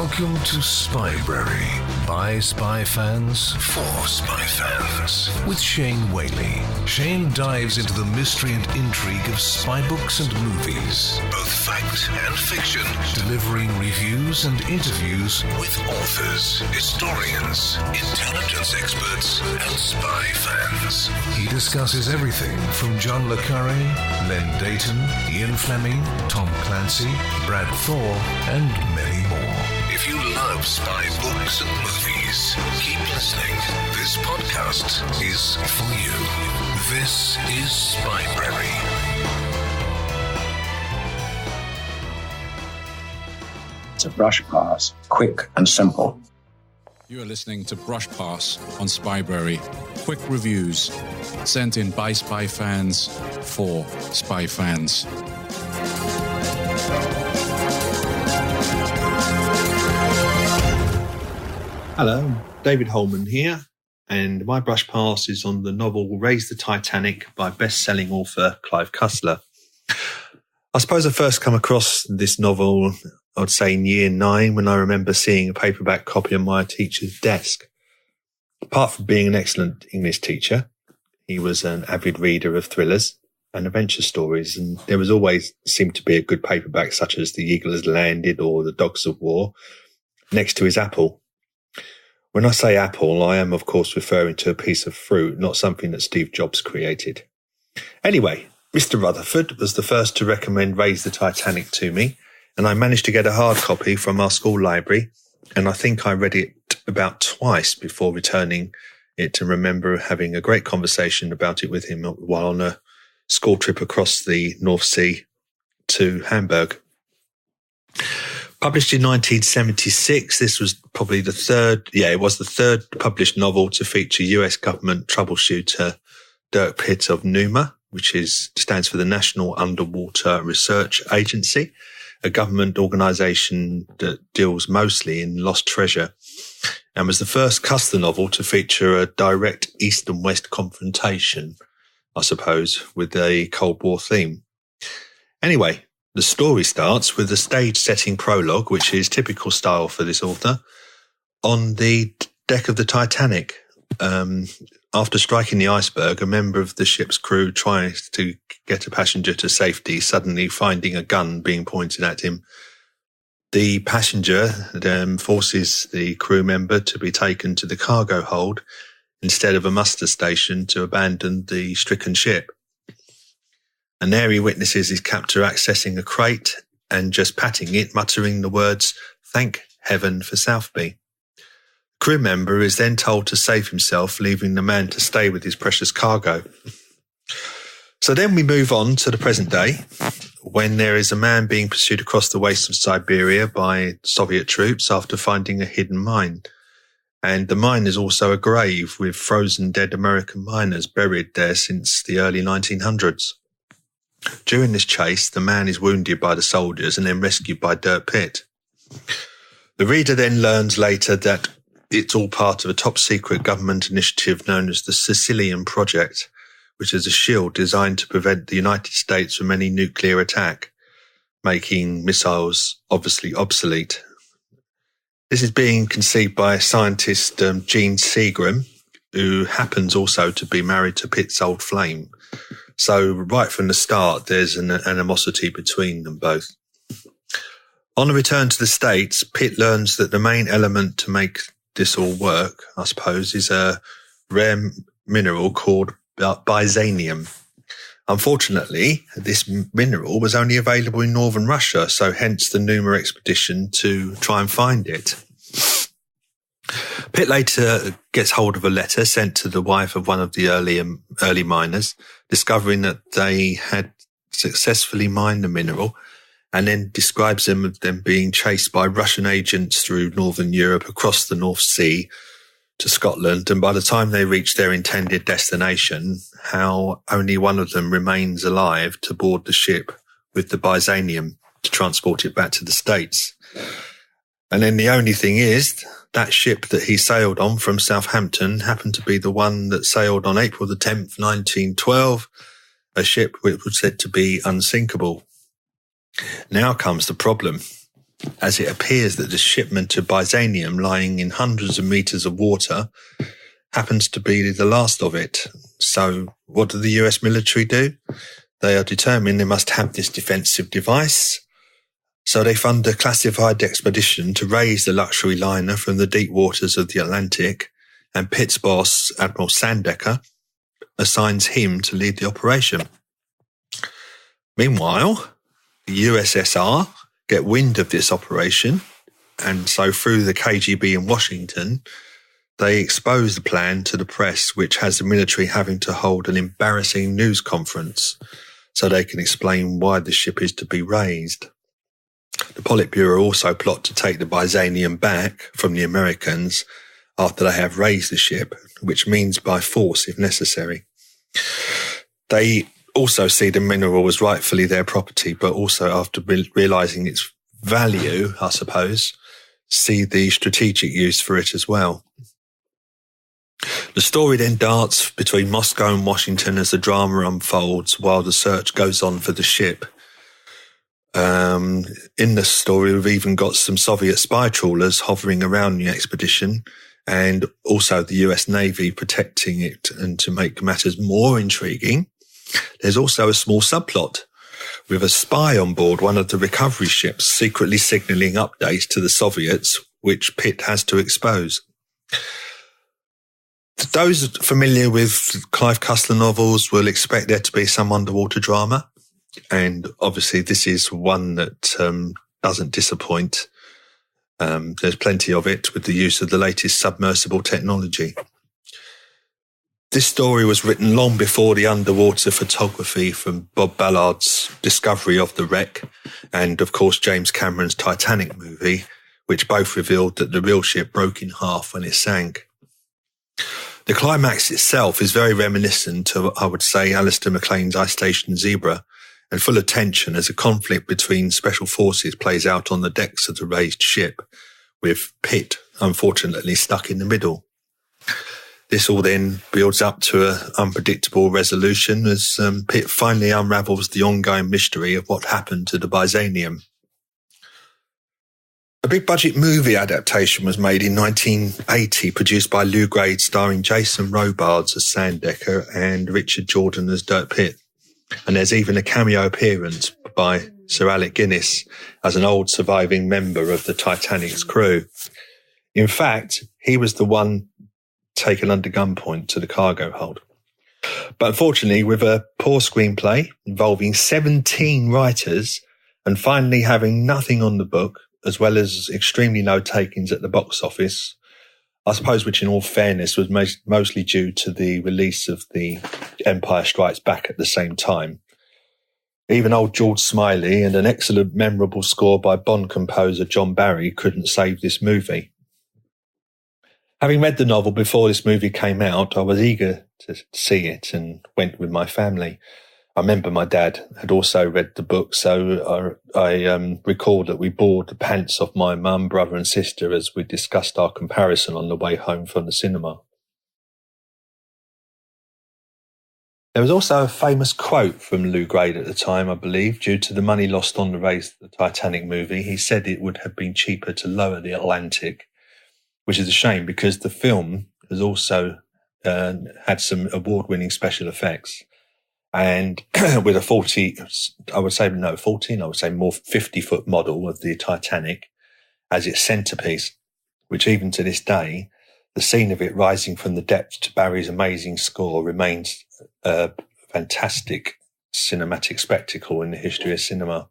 Welcome to Spybrary, by spy fans, for spy fans, with Shane Whaley. Shane dives into the mystery and intrigue of spy books and movies, both fact and fiction, delivering reviews and interviews with authors, historians, intelligence experts, and spy fans. He discusses everything from John le Carré, Len Dayton, Ian Fleming, Tom Clancy, Brad Thor, and many more. If you love spy books and movies, keep listening. This podcast is for you. This is Spybrary. It's a brush pass, quick and simple. You are listening to Brush Pass on Spybrary. Quick reviews sent in by spy fans for spy fans. Hello, David Holman here, and my brush pass is on the novel Raise the Titanic by best-selling author Clive Cussler. I suppose I first come across this novel, I'd say in year 9, when I remember seeing a paperback copy on my teacher's desk. Apart from being an excellent English teacher, he was an avid reader of thrillers and adventure stories, and there was always seemed to be a good paperback such as The Eagle Has Landed or The Dogs of War next to his apple. When I say apple, I am, of course, referring to a piece of fruit, not something that Steve Jobs created. Anyway, Mr. Rutherford was the first to recommend Raise the Titanic to me, and I managed to get a hard copy from our school library, and I think I read it about twice before returning it and remember having a great conversation about it with him while on a school trip across the North Sea to Hamburg. Published in 1976, this was probably the third published novel to feature US government troubleshooter Dirk Pitt of NUMA, which stands for the National Underwater Research Agency, a government organisation that deals mostly in lost treasure, and was the first Cussler novel to feature a direct East and West confrontation, I suppose, with a Cold War theme. Anyway, the story starts with a stage-setting prologue, which is typical style for this author, on the deck of the Titanic. After striking the iceberg, a member of the ship's crew tries to get a passenger to safety, suddenly finding a gun being pointed at him. The passenger forces the crew member to be taken to the cargo hold instead of a muster station to abandon the stricken ship. And there he witnesses his captor accessing a crate and just patting it, muttering the words, "Thank heaven for Southby." The crew member is then told to save himself, leaving the man to stay with his precious cargo. So then we move on to the present day, when there is a man being pursued across the wastes of Siberia by Soviet troops after finding a hidden mine. And the mine is also a grave with frozen dead American miners buried there since the early 1900s. During this chase, the man is wounded by the soldiers and then rescued by Dirk Pitt. The reader then learns later that it's all part of a top-secret government initiative known as the Sicilian Project, which is a shield designed to prevent the United States from any nuclear attack, making missiles obviously obsolete. This is being conceived by scientist Gene Seagram, who happens also to be married to Pitt's old flame. So right from the start, there's an animosity between them both. On a return to the States, Pitt learns that the main element to make this all work, I suppose, is a rare mineral called byzanium. Unfortunately, this mineral was only available in northern Russia, so hence the Numa expedition to try and find it. Pitt later gets hold of a letter sent to the wife of one of the early miners, discovering that they had successfully mined the mineral, and then describes them being chased by Russian agents through northern Europe across the North Sea to Scotland, and by the time they reach their intended destination, how only one of them remains alive to board the ship with the byzanium to transport it back to the States. And then the only thing is, that ship that he sailed on from Southampton happened to be the one that sailed on April the 10th, 1912, a ship which was said to be unsinkable. Now comes the problem. as it appears that the shipment of Byzanium lying in hundreds of meters of water happens to be the last of it. So what do the US military do? They are determined they must have this defensive device. So they fund a classified expedition to raise the luxury liner from the deep waters of the Atlantic, and Pitt's boss, Admiral Sandecker, assigns him to lead the operation. Meanwhile, the USSR get wind of this operation, and so through the KGB in Washington, they expose the plan to the press, which has the military having to hold an embarrassing news conference so they can explain why the ship is to be raised. The Politburo also plot to take the Byzanium back from the Americans after they have raised the ship, which means by force if necessary. They also see the mineral as rightfully their property, but also after realising its value, I suppose, see the strategic use for it as well. The story then darts between Moscow and Washington as the drama unfolds while the search goes on for the ship. In the story, we've even got some Soviet spy trawlers hovering around the expedition, and also the US Navy protecting it. And to make matters more intriguing, there's also a small subplot with a spy on board one of the recovery ships secretly signalling updates to the Soviets, which Pitt has to expose. Those familiar with Clive Cussler novels will expect there to be some underwater drama. And obviously this is one that doesn't disappoint. There's plenty of it with the use of the latest submersible technology. This story was written long before the underwater photography from Bob Ballard's discovery of the wreck and, of course, James Cameron's Titanic movie, which both revealed that the real ship broke in half when it sank. The climax itself is very reminiscent of, I would say, Alistair MacLean's Ice Station Zebra, and full of tension as a conflict between special forces plays out on the decks of the raised ship, with Pitt, unfortunately, stuck in the middle. This all then builds up to an unpredictable resolution as Pitt finally unravels the ongoing mystery of what happened to the Byzanium. A big-budget movie adaptation was made in 1980, produced by Lou Grade, starring Jason Robards as Sandecker and Richard Jordan as Dirk Pitt. And there's even a cameo appearance by Sir Alec Guinness as an old surviving member of the Titanic's crew. In fact, he was the one taken under gunpoint to the cargo hold. But unfortunately, with a poor screenplay involving 17 writers and finally having nothing on the book, as well as extremely low takings at the box office, I suppose, which in all fairness was mostly due to the release of The Empire Strikes Back at the same time. Even old George Smiley and an excellent memorable score by Bond composer John Barry couldn't save this movie. Having read the novel before this movie came out, I was eager to see it and went with my family. I remember my dad had also read the book, so I recall that we bored the pants off my mum, brother and sister as we discussed our comparison on the way home from the cinema. There was also a famous quote from Lou Grade at the time, I believe, due to the money lost on the Raise the Titanic movie. He said it would have been cheaper to lower the Atlantic, which is a shame because the film has also had some award-winning special effects. And with a 50-foot model of the Titanic as its centrepiece, which even to this day, the scene of it rising from the depths to Barry's amazing score remains a fantastic cinematic spectacle in the history of cinema.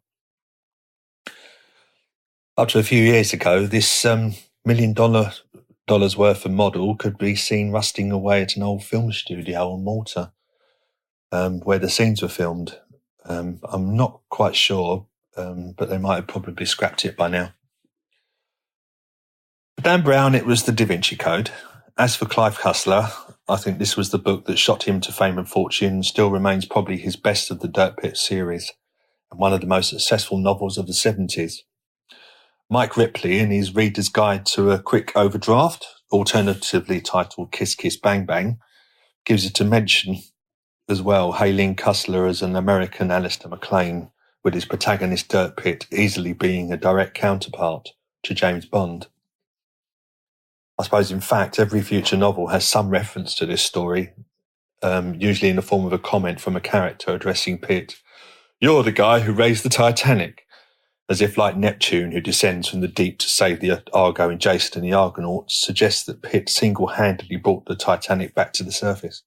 Up to a few years ago, this $1 million worth of model could be seen rusting away at an old film studio in Malta, where the scenes were filmed. I'm not quite sure, but they might have probably scrapped it by now. For Dan Brown, it was the Da Vinci Code. As for Clive Cussler, I think this was the book that shot him to fame and fortune and still remains probably his best of the Dirk Pitt series and one of the most successful novels of the 70s. Mike Ripley, in his Reader's Guide to a Quick Overdraft, alternatively titled Kiss Kiss Bang Bang, gives it a mention as well, hailing Cussler as an American Alistair MacLean, with his protagonist Dirk Pitt easily being a direct counterpart to James Bond. I suppose, in fact, every future novel has some reference to this story, usually in the form of a comment from a character addressing Pitt. "You're the guy who raised the Titanic," as if like Neptune, who descends from the deep to save the Argo in Jason and the Argonauts, suggests that Pitt single-handedly brought the Titanic back to the surface.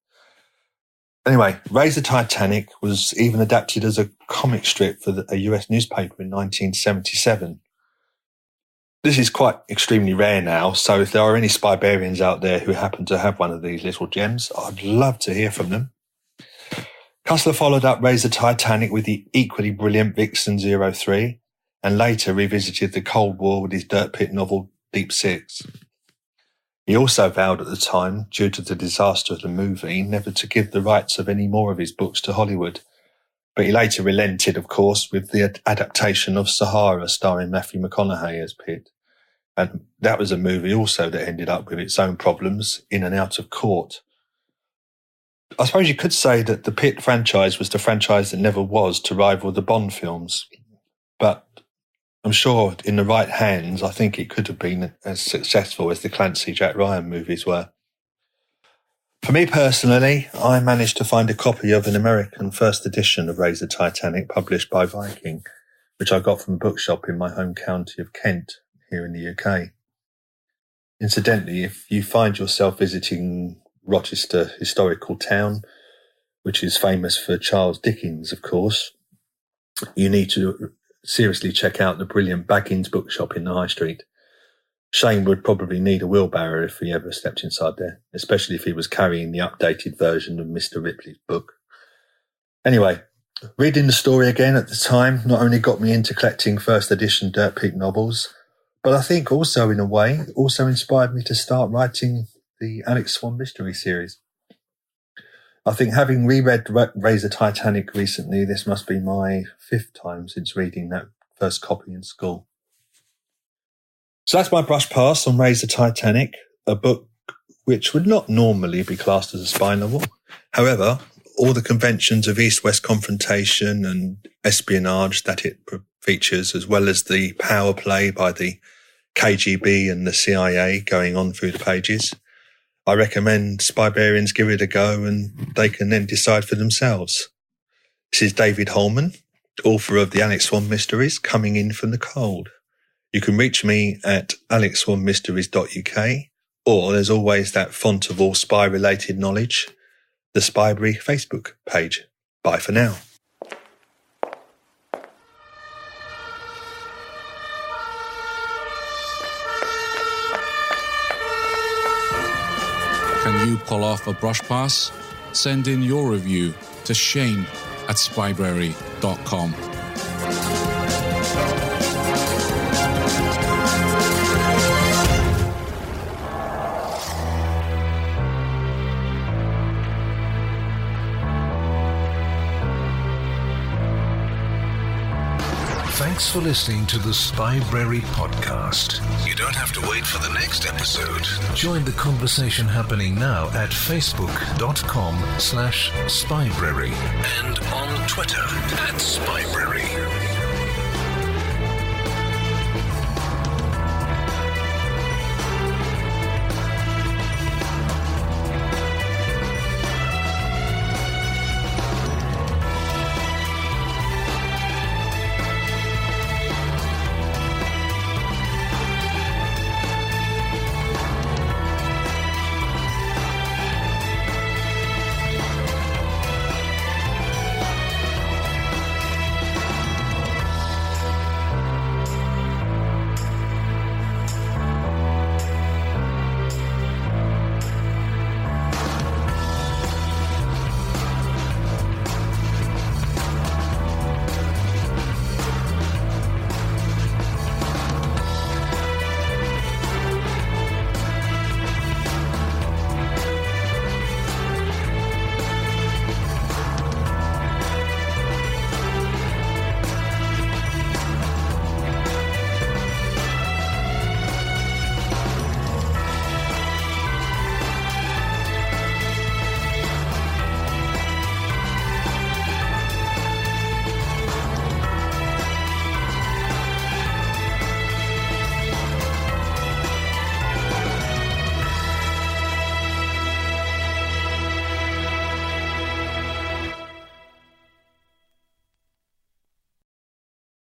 Anyway, Raise the Titanic was even adapted as a comic strip for a US newspaper in 1977. This is quite extremely rare now, so if there are any Spybarians out there who happen to have one of these little gems, I'd love to hear from them. Cussler followed up Raise the Titanic with the equally brilliant Vixen 03, and later revisited the Cold War with his Dirk Pitt novel Deep Six. He also vowed at the time, due to the disaster of the movie, never to give the rights of any more of his books to Hollywood. But he later relented, of course, with the adaptation of Sahara starring Matthew McConaughey as Pitt. And that was a movie also that ended up with its own problems in and out of court. I suppose you could say that the Pitt franchise was the franchise that never was to rival the Bond films. But I'm sure in the right hands, I think it could have been as successful as the Clancy Jack Ryan movies were. For me personally, I managed to find a copy of an American first edition of Raise the Titanic published by Viking, which I got from a bookshop in my home county of Kent, here in the UK. Incidentally, if you find yourself visiting Rochester Historical Town, which is famous for Charles Dickens, of course, you need to seriously check out the brilliant Baggins bookshop in the High Street. Shane would probably need a wheelbarrow if he ever stepped inside there, especially if he was carrying the updated version of Mr. Ripley's book. Anyway, reading the story again at the time not only got me into collecting first edition Dirk Pitt novels, but I think also, in a way, also inspired me to start writing the Alex Swan mystery series. I think having reread Raise the Titanic recently, this must be my 5th time since reading that first copy in school. So that's my brush pass on Raise the Titanic, a book which would not normally be classed as a spy novel. However, all the conventions of East-West confrontation and espionage that it features, as well as the power play by the KGB and the CIA going on through the pages, I recommend Spybarians give it a go and they can then decide for themselves. This is David Holman, author of the Alex Swan Mysteries, coming in from the cold. You can reach me at alexswanmysteries.uk, or there's always that font of all spy-related knowledge, the Spybury Facebook page. Bye for now. Can you pull off a brush pass? Send in your review to shane@spybury.com. Thanks for listening to the Spybrary podcast. You don't have to wait for the next episode. Join the conversation happening now at facebook.com/Spybrary and on Twitter @Spybrary.